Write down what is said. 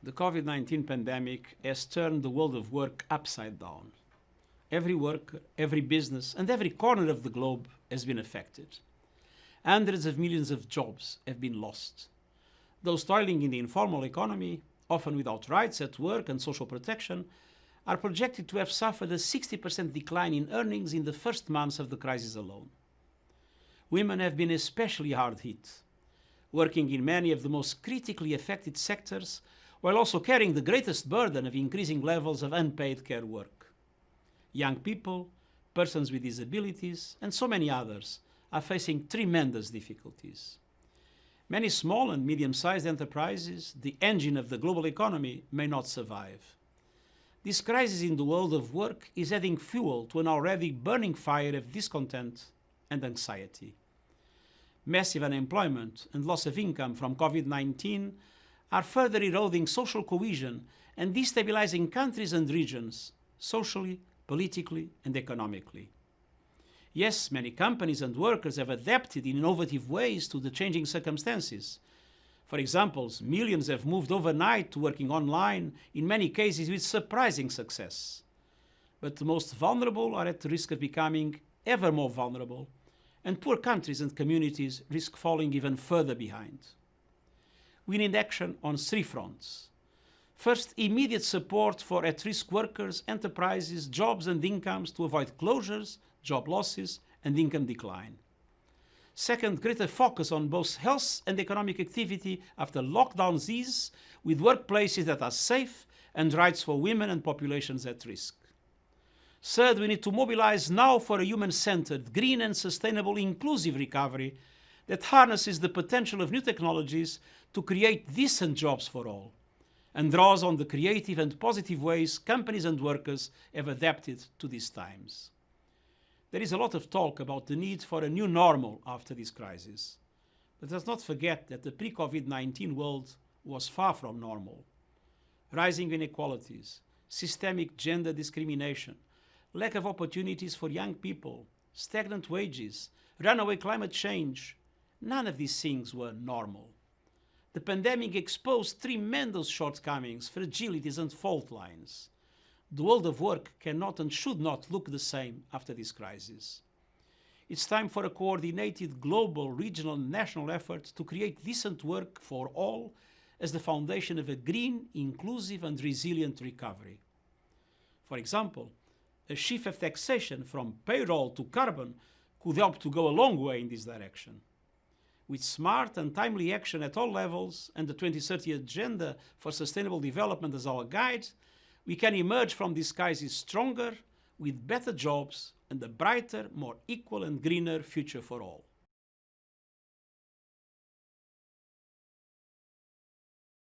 The COVID-19 pandemic has turned the world of work upside down. Every worker, every business, and every corner of the globe has been affected. Hundreds of millions of jobs have been lost. Those toiling in the informal economy, often without rights at work and social protection, are projected to have suffered a 60% decline in earnings in the first months of the crisis alone. Women have been especially hard hit, working in many of the most critically affected sectors, while also carrying the greatest burden of increasing levels of unpaid care work. Young people, persons with disabilities, and so many others are facing tremendous difficulties. Many small and medium-sized enterprises, the engine of the global economy, may not survive. This crisis in the world of work is adding fuel to an already burning fire of discontent and anxiety. Massive unemployment and loss of income from COVID-19 are further eroding social cohesion and destabilizing countries and regions, socially, politically, and economically. Yes, many companies and workers have adapted in innovative ways to the changing circumstances. For example, millions have moved overnight to working online, in many cases with surprising success. But the most vulnerable are at the risk of becoming ever more vulnerable, and poor countries and communities risk falling even further behind. We need action on three fronts. First, immediate support for at-risk workers, enterprises, jobs and incomes to avoid closures, job losses, and income decline. Second, greater focus on both health and economic activity after lockdowns ease, with workplaces that are safe and rights for women and populations at risk. Third, we need to mobilize now for a human-centered, green and sustainable inclusive recovery that harnesses the potential of new technologies to create decent jobs for all, and draws on the creative and positive ways companies and workers have adapted to these times. There is a lot of talk about the need for a new normal after this crisis. But let's not forget that the pre-COVID-19 world was far from normal. Rising inequalities, systemic gender discrimination, lack of opportunities for young people, stagnant wages, runaway climate change, none of these things were normal. The pandemic exposed tremendous shortcomings, fragilities, and fault lines. The world of work cannot and should not look the same after this crisis. It's time for a coordinated global, regional, and national effort to create decent work for all as the foundation of a green, inclusive, and resilient recovery. For example, a shift of taxation from payroll to carbon could help to go a long way in this direction. With smart and timely action at all levels and the 2030 Agenda for Sustainable Development as our guide, we can emerge from this crisis stronger, with better jobs and a brighter, more equal and greener future for all.